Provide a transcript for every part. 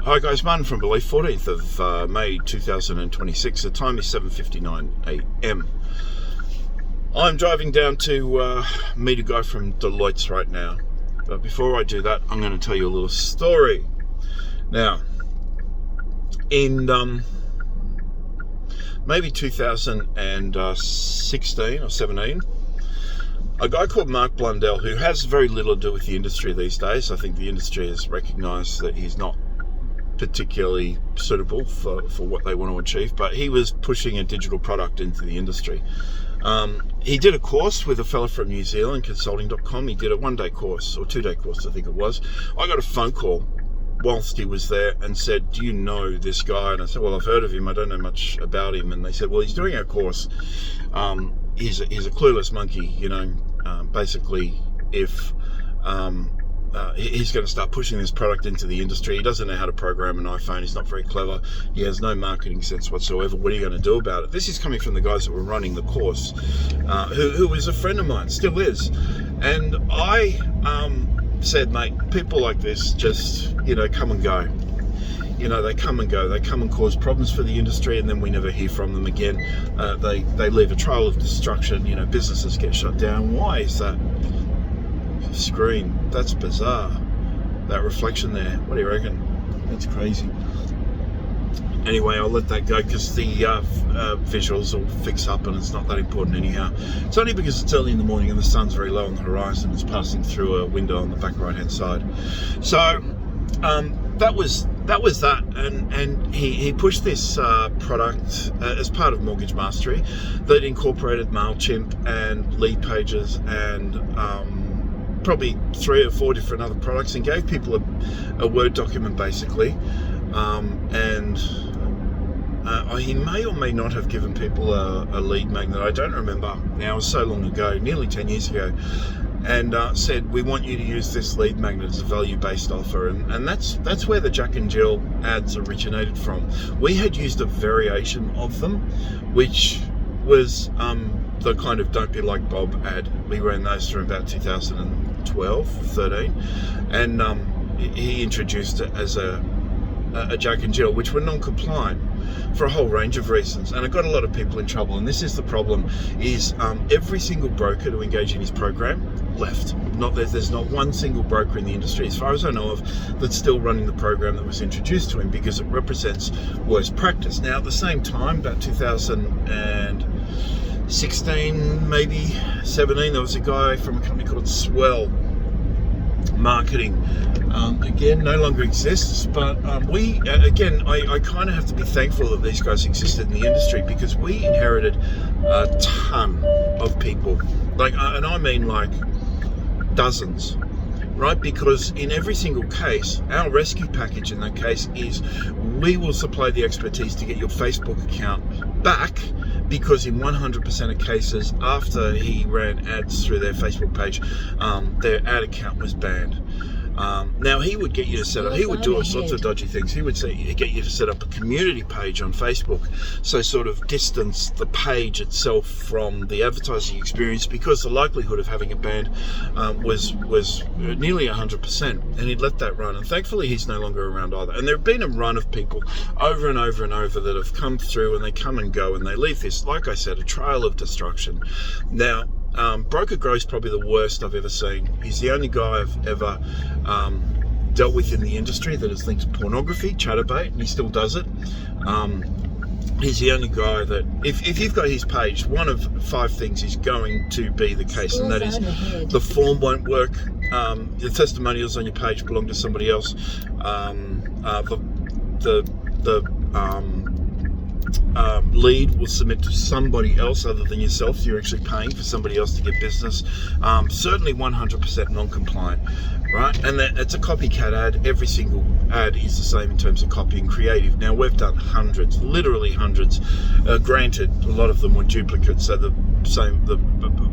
Hi guys, Martin from Belief, 14th of May 2026. The time is 7:59 a.m. I'm driving down to meet a guy from Deloitte's right now. But before I do that, I'm going to tell you a little story. Now, in maybe 2016 or 17, a guy called Mark Blundell, who has very little to do with the industry these days. I think the industry has recognised that he's not particularly suitable for what they want to achieve, but he was pushing a digital product into the industry. He did a course with a fella from New Zealand, consulting.com. He did a one-day course or two-day course, I think it was. I got a phone call whilst he was there and said, "Do you know this guy?" And I said, "Well, I've heard of him. I don't know much about him." And they said, "Well, he's doing our course. He's a clueless monkey, you know. Basically, if he's going to start pushing this product into the industry. He doesn't know how to program an iPhone. He's not very clever. He has no marketing sense whatsoever. What are you going to do about it?" This is coming from the guys that were running the course, who is a friend of mine, still is. And I said, "Mate, people like this just, come and go. They come and go. They come and cause problems for the industry, and then we never hear from them again. They leave a trail of destruction. Businesses get shut down. Why is that?" Screen, that's bizarre, that reflection there. What do you reckon? That's crazy. Anyway, I'll let that go because the visuals will fix up and it's not that important anyhow. It's only because it's early in the morning and the sun's very low on the horizon. It's passing through a window on the back right hand side. So that was that, and he pushed this product as part of Mortgage Mastery that incorporated MailChimp and lead pages and probably 3 or 4 different other products, and gave people a Word document basically, and he may or may not have given people a lead magnet. I don't remember now, it was so long ago, nearly 10 years ago, and said, "We want you to use this lead magnet as a value-based offer," and that's where the Jack and Jill ads originated from. We had used a variation of them, which was the kind of "Don't Be Like Bob" ad. We ran those from about 2012, 13, and he introduced it as a Jack and Jill, which were non-compliant for a whole range of reasons, and it got a lot of people in trouble. And this is the problem: is every single broker to engage in his program left. There's not one single broker in the industry, as far as I know of, that's still running the program that was introduced to him, because it represents worst practice. Now, at the same time, about 2016, maybe 17, there was a guy from a company called Swell Marketing. Again, no longer exists, but I kind of have to be thankful that these guys existed in the industry, because we inherited a ton of people, and I mean like dozens, right? Because in every single case, our rescue package in that case is we will supply the expertise to get your Facebook account back, because in 100% of cases, after he ran ads through their Facebook page, their ad account was banned. Now, he would get you to set up, he would do all sorts of dodgy things. He would get you to set up a community page on Facebook, so sort of distance the page itself from the advertising experience, because the likelihood of having it banned was nearly 100%, and he'd let that run. And thankfully, he's no longer around either. And there have been a run of people over and over and over that have come through, and they come and go, and they leave this, like I said, a trail of destruction. Now, Broker Grow's probably the worst I've ever seen. He's the only guy I've ever dealt with in the industry that has linked to pornography, Chatterbait, and he still does it. He's the only guy that, if you've got his page, one of 5 things is going to be the case, and that is the form won't work, the testimonials on your page belong to somebody else, lead will submit to somebody else other than yourself, so you're actually paying for somebody else to get business. Certainly 100% non-compliant, right? And it's a copycat ad. Every single ad is the same in terms of copy and creative. Now, we've done hundreds, literally hundreds. Granted, a lot of them were duplicates, so the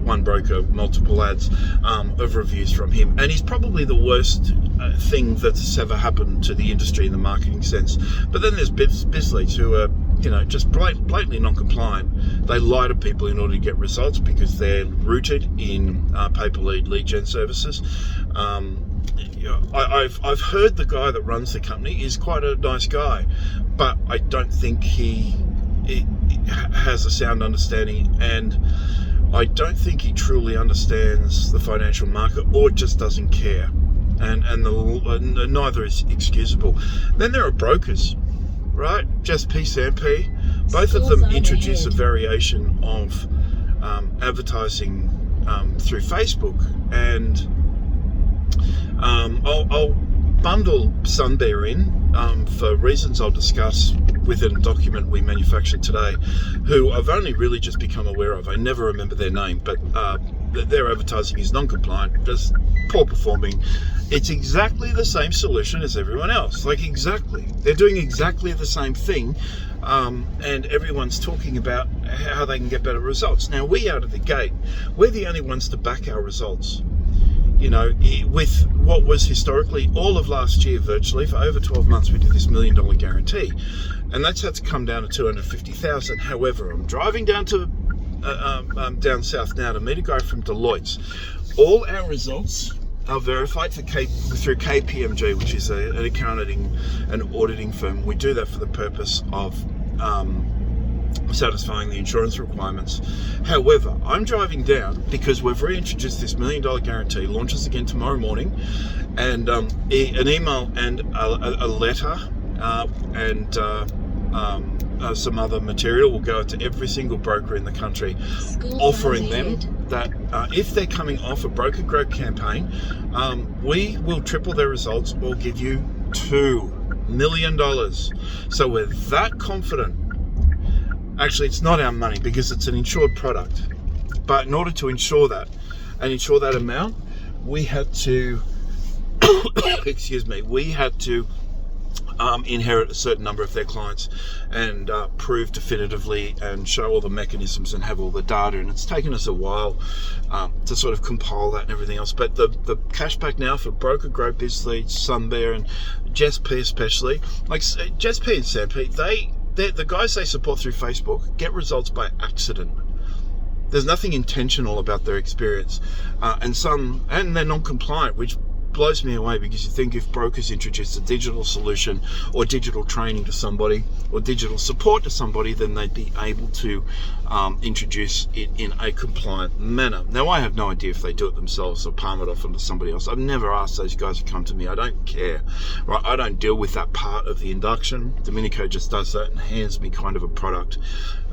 one broker, multiple ads of reviews from him, and he's probably the worst thing that's ever happened to the industry in the marketing sense. But then there's biz leads who are just blatantly non-compliant. They lie to people in order to get results because they're rooted in pay-per-lead lead gen services. I've heard the guy that runs the company is quite a nice guy, but I don't think he has a sound understanding, and I don't think he truly understands the financial market, or just doesn't care, and neither is excusable. Then there are brokers, right? Just P, Samp, both of them introduce a variation of advertising through Facebook, and I'll bundle Sunbear in for reasons I'll discuss within a document we manufactured today, who I've only really just become aware of. I never remember their name, but their advertising is non-compliant, just poor performing. It's exactly the same solution as everyone else, like exactly. They're doing exactly the same thing, and everyone's talking about how they can get better results. Now, we out of the gate, we're the only ones to back our results. You know, with what was historically all of last year, virtually for over 12 months, we did this $1 million guarantee, and that's had to come down to 250,000. However, I'm driving down to down south now to meet a guy from Deloitte. All our results are verified through KPMG, which is an accounting and auditing firm. We do that for the purpose of satisfying the insurance requirements. However, I'm driving down because we've reintroduced this $1 million guarantee, launches again tomorrow morning, and an email and a letter and some other material will go out to every single broker in the country, offering them that if they're coming off a Broker Grow campaign, we will triple their results or give you $2 million. So we're that confident. Actually, it's not our money because it's an insured product. But in order to insure that and insure that amount, we had to, inherit a certain number of their clients and prove definitively and show all the mechanisms and have all the data. And it's taken us a while to sort of compile that and everything else. But the cashback now for Broker Grow, BizLeads, Sunbear, and Jess P especially, like Jess P and Sam P, the guys they support through Facebook get results by accident. There's nothing intentional about their experience, and they're non-compliant, which blows me away, because you think if brokers introduced a digital solution or digital training to somebody or digital support to somebody, then they'd be able to introduce it in a compliant manner. Now, I have no idea if they do it themselves or palm it off onto somebody else. I've never asked those guys to come to me. I don't care, right? I don't deal with that part of the induction. Domenico just does that and hands me kind of a product,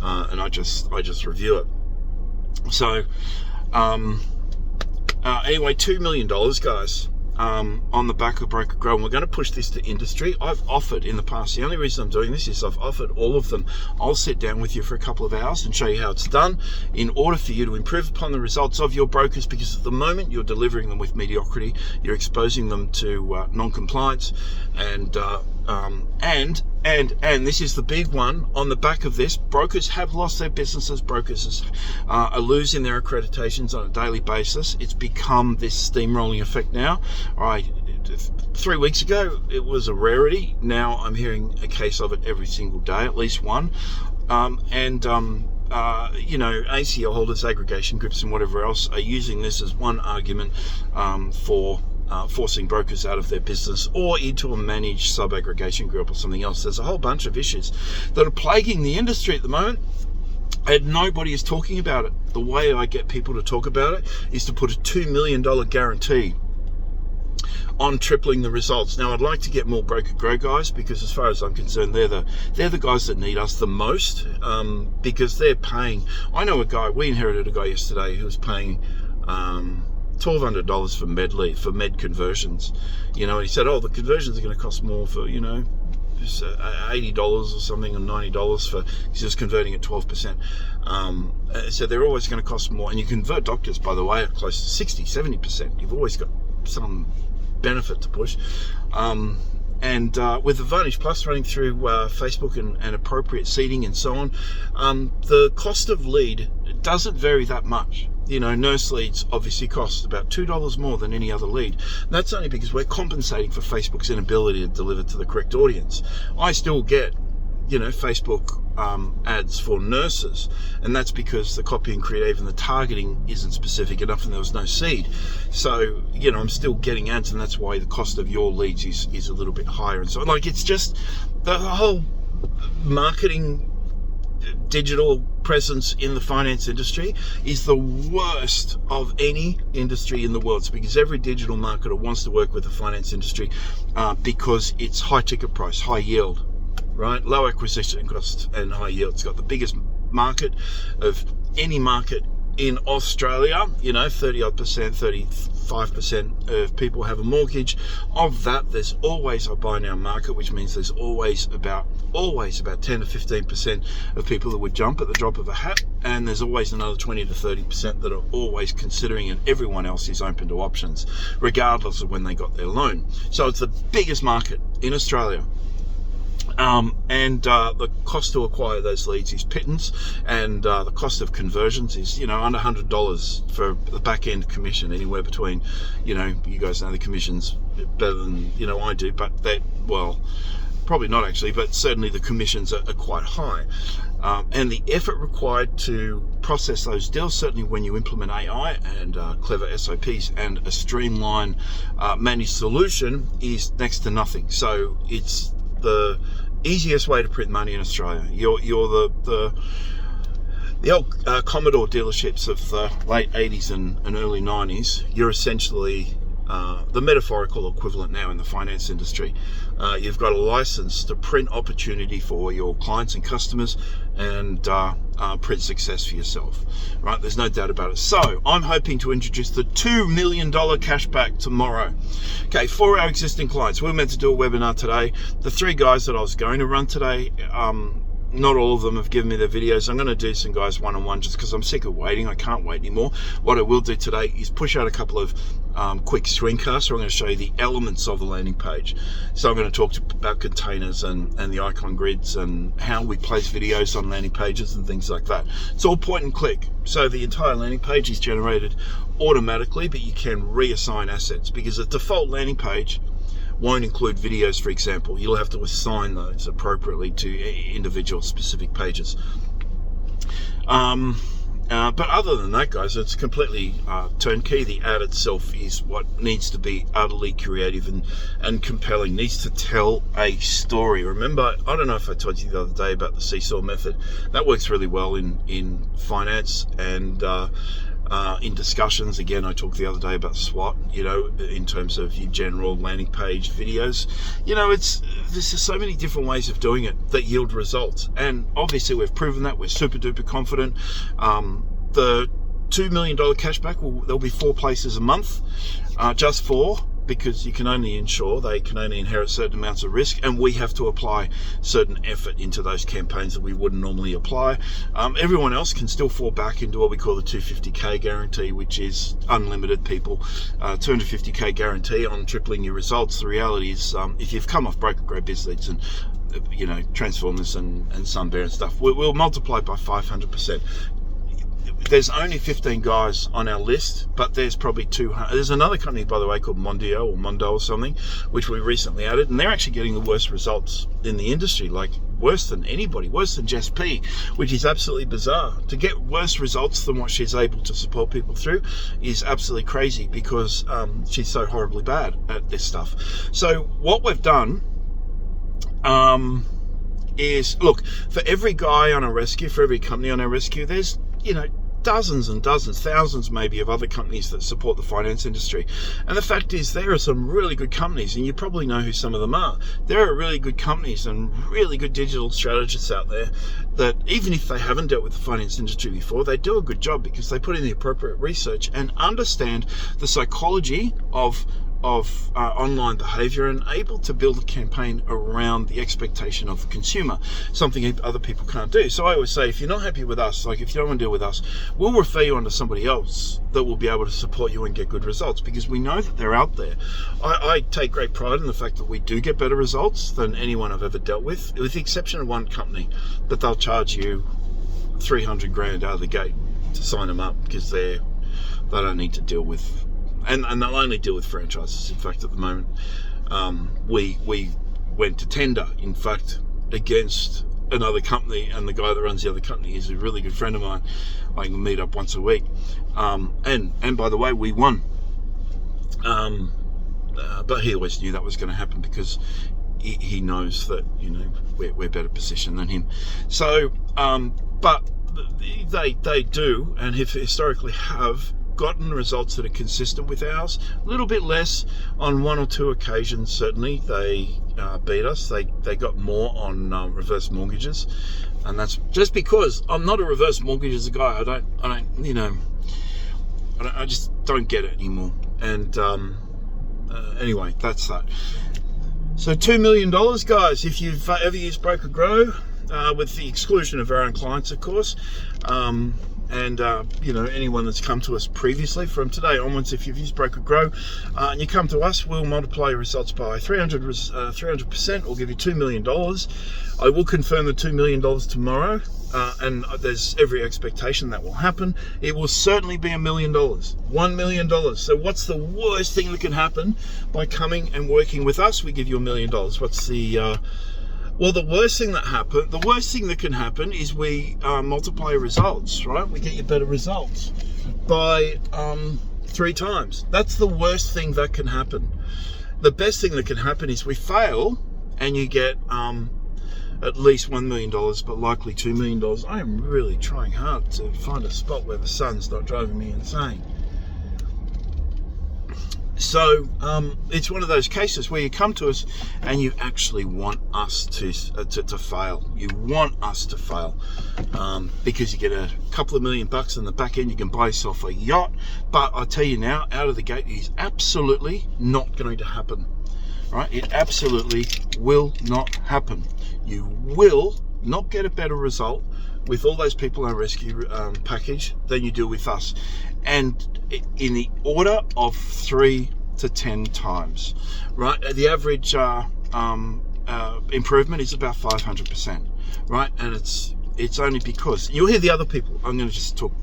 and I just review it. So anyway, $2 million, guys, on the back of Broker Grow, and we're going to push this to industry. I've offered in the past, the only reason I'm doing this is I've offered all of them. I'll sit down with you for a couple of hours and show you how it's done in order for you to improve upon the results of your brokers, because at the moment you're delivering them with mediocrity, you're exposing them to non-compliance, and this is the big one on the back of this. Brokers have lost their businesses. Brokers are losing their accreditations on a daily basis. It's become this steamrolling effect now. All right, 3 weeks ago it was a rarity. Now I'm hearing a case of it every single day, at least one. ACL holders, aggregation groups, and whatever else are using this as one argument for forcing brokers out of their business or into a managed sub-aggregation group or something else. There's a whole bunch of issues that are plaguing the industry at the moment, and nobody is talking about it. The way I get people to talk about it is to put a $2 million guarantee on tripling the results. Now, I'd like to get more Broker Grow guys, because as far as I'm concerned, they're the guys that need us the most, because they're paying. I know a guy, we inherited a guy yesterday who was paying $1,200 for Medlead, for med conversions, and he said, the conversions are going to cost more for, $80 or something, or $90 for, he's just converting at 12%. So they're always going to cost more, and you convert doctors, by the way, at close to 60-70%. You've always got some benefit to push. And with Advantage Plus running through Facebook and appropriate seeding and so on, the cost of lead doesn't vary that much. Nurse leads obviously cost about $2 more than any other lead. And that's only because we're compensating for Facebook's inability to deliver to the correct audience. I still get Facebook ads for nurses, and that's because the copy and creative and the targeting isn't specific enough, and there was no seed. So I'm still getting ads, and that's why the cost of your leads is a little bit higher. And so it's just the whole marketing digital presence in the finance industry is the worst of any industry in the world. It's because every digital marketer wants to work with the finance industry because it's high ticket price, high yield, right? Low acquisition cost and high yield. It's got the biggest market of any market in Australia. 35% of people have a mortgage. Of that, there's always a buy now market, which means there's always about 10 to 15% of people that would jump at the drop of a hat, and there's always another 20 to 30% that are always considering, and everyone else is open to options regardless of when they got their loan. So it's the biggest market in Australia. The cost to acquire those leads is pittance, and the cost of conversions is under $100 for the back end commission, anywhere between you guys know the commissions better than I do, but probably not actually, but certainly the commissions are quite high, and the effort required to process those deals, certainly when you implement AI and clever SOPs and a streamlined managed solution, is next to nothing. So it's the easiest way to print money in Australia. You're the old Commodore dealerships of the late 80s and early 90s. You're essentially the metaphorical equivalent now in the finance industry. You've got a license to print opportunity for your clients and customers, and print success for yourself, right? There's no doubt about it. So I'm hoping to introduce the $2 million cashback tomorrow. Okay, for our existing clients. We were meant to do a webinar today. The 3 guys that I was going to run today, not all of them have given me their videos. I'm going to do some guys one-on-one just because I'm sick of waiting. I can't wait anymore. What I will do today is push out a couple of quick screencasts where I'm going to show you the elements of the landing page. So I'm going to talk about containers and the icon grids and how we place videos on landing pages and things like that. It's all point and click. So the entire landing page is generated automatically, but you can reassign assets because the default landing page won't include videos, for example. You'll have to assign those appropriately to individual specific pages. But other than that, guys, it's completely turnkey. The ad itself is what needs to be utterly creative and compelling, needs to tell a story. Remember, I don't know if I told you the other day about the seesaw method. That works really well in finance and in discussions. Again, I talked the other day about SWOT, in terms of your general landing page videos. There's just so many different ways of doing it that yield results. And obviously we've proven that. We're super duper confident. The $2 million cashback, there'll be 4 places a month, just 4. Because you can only insure, they can only inherit certain amounts of risk, and we have to apply certain effort into those campaigns that we wouldn't normally apply. Everyone else can still fall back into what we call the 250k guarantee, which is unlimited people. 250k guarantee on tripling your results. The reality is, if you've come off Broker Grade Biz Leads and Transformers and Sunbear and stuff, we'll multiply by 500%. There's only 15 guys on our list, but there's probably 200. There's another company, by the way, called Mondio or Mondo or something, which we recently added, and they're actually getting the worst results in the industry, like worse than anybody, worse than Jess P, which is absolutely bizarre. To get worse results than what she's able to support people through is absolutely crazy because she's so horribly bad at this stuff. So what we've done is, look, for every guy on a rescue, for every company on our rescue, there's dozens and dozens, thousands maybe, of other companies that support the finance industry. And the fact is, there are some really good companies, and you probably know who some of them are. There are really good companies and really good digital strategists out there that, even if they haven't dealt with the finance industry before, they do a good job because they put in the appropriate research and understand the psychology of online behavior and able to build a campaign around the expectation of the consumer, something other people can't do. So I always say, if you're not happy with us, like if you don't want to deal with us, we'll refer you on to somebody else that will be able to support you and get good results, because we know that they're out there. I take great pride in the fact that we do get better results than anyone I've ever dealt with the exception of one company, but they'll charge you $300,000 out of the gate to sign them up because they don't need to deal with. And they'll only deal with franchises. In fact, at the moment, we went to tender, in fact, against another company, and the guy that runs the other company is a really good friend of mine. I can meet up once a week. And by the way, we won. But he always knew that was going to happen because he knows that, you know, we're better positioned than him. So, but they do, and have historically have gotten results that are consistent with ours. A little bit less on one or two occasions. Certainly, they beat us. They got more on reverse mortgages, and that's just because I'm not a reverse mortgages guy. I don't, you know, I just don't get it anymore. And anyway, that's that. So $2 million, guys, if you've ever used Broker Grow, with the exclusion of our own clients, of course, and you know, anyone that's come to us previously from today onwards, if you've used Broker Grow and you come to us, we'll multiply your results by 300%. We'll give you $2 million. I will confirm the $2 million tomorrow, and there's every expectation that will happen. It will certainly be $1 million, $1 million. So what's the worst thing that can happen by coming and working with us? We give you $1 million. What's the well, the worst thing that can happen is we multiply your results, right? We get you better results by 3 times. That's the worst thing that can happen. The best thing that can happen is we fail and you get at least $1 million, but likely $2 million. I am really trying hard to find a spot where the sun's not driving me insane. So it's one of those cases where you come to us and you actually want us to fail. You want us to fail because you get a couple of $1 million in the back end. You can buy yourself a yacht. But I tell you now, out of the gate, it is absolutely not going to happen. Right? It absolutely will not happen. You will not get a better result with all those people in our rescue package than you do with us, and in the order of 3 to 10 times, right? The average improvement is about 500%, right? And it's only because you'll hear the other people. I'm going to just talk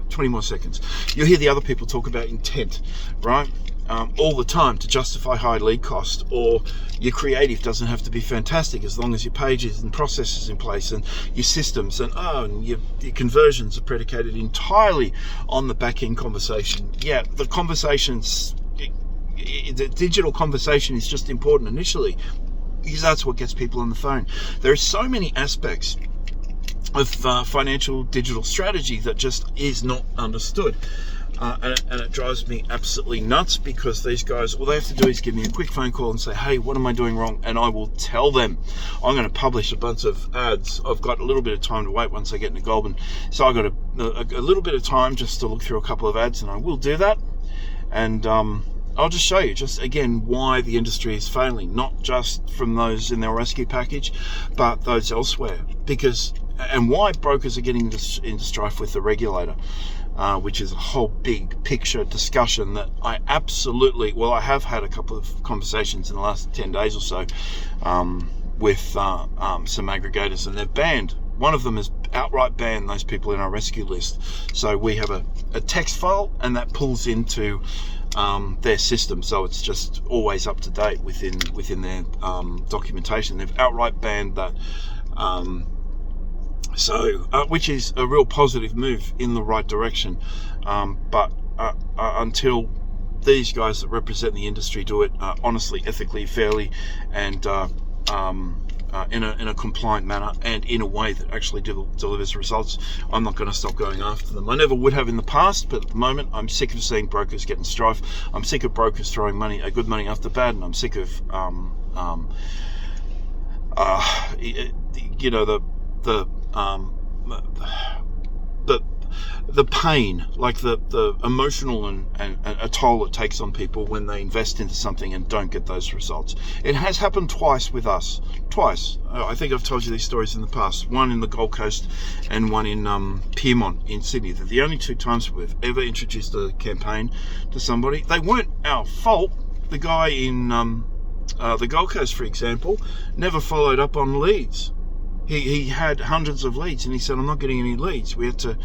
20 more seconds. You'll hear the other people talk about intent, right? All the time to justify high lead cost, or your creative doesn't have to be fantastic as long as your pages and processes in place and your systems and your conversions are predicated entirely on the back end conversation. Yeah, the conversations, the digital conversation is just important initially because that's what gets people on the phone. There are so many aspects of financial digital strategy that just is not understood. And it drives me absolutely nuts because these guys, all they have to do is give me a quick phone call and say, hey, what am I doing wrong? And I will tell them. I'm going to publish a bunch of ads. I've got a little bit of time to wait once I get into Goulburn. So I've got a little bit of time just to look through a couple of ads, and I will do that. And I'll just show you, just again, why the industry is failing, not just from those in their rescue package, but those elsewhere. And why brokers are getting into strife with the regulator. Which is a whole big picture discussion that I have had a couple of conversations in the last 10 days or so with some aggregators, and they've banned. One of them has outright banned those people in our rescue list. So we have a text file, and that pulls into their system, so it's just always up to date within their documentation. They've outright banned that. Which is a real positive move in the right direction, but until these guys that represent the industry do it honestly, ethically, fairly, and in a compliant manner, and in a way that actually delivers results, I'm not going to stop going after them. I never would have in the past, but at the moment I'm sick of seeing brokers getting strife. I'm sick of brokers throwing good money after bad, and I'm sick of the pain, like the emotional and a toll it takes on people when they invest into something and don't get those results. It has happened twice with us. Twice. I think I've told you these stories in the past. One in the Gold Coast and one in Pyrmont in Sydney. They're the only 2 times we've ever introduced a campaign to somebody. They weren't our fault. The guy in the Gold Coast, for example, never followed up on leads. He had hundreds of leads, and he said, I'm not getting any leads. We had to,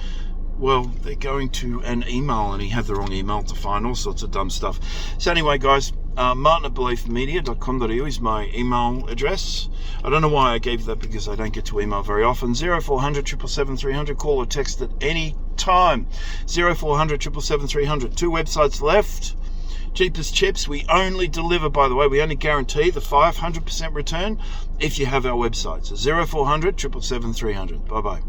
they're going to an email, and he had the wrong email to find all sorts of dumb stuff. So anyway, guys, martin@beliefmedia.com.au is my email address. I don't know why I gave you that, because I don't get to email very often. 0400 777 300. Call or text at any time. 0400 777 300. 2 websites left. Cheapest Chips. We only deliver, by the way, we only guarantee the 500% return if you have our website. So 0400 777 300. Bye-bye.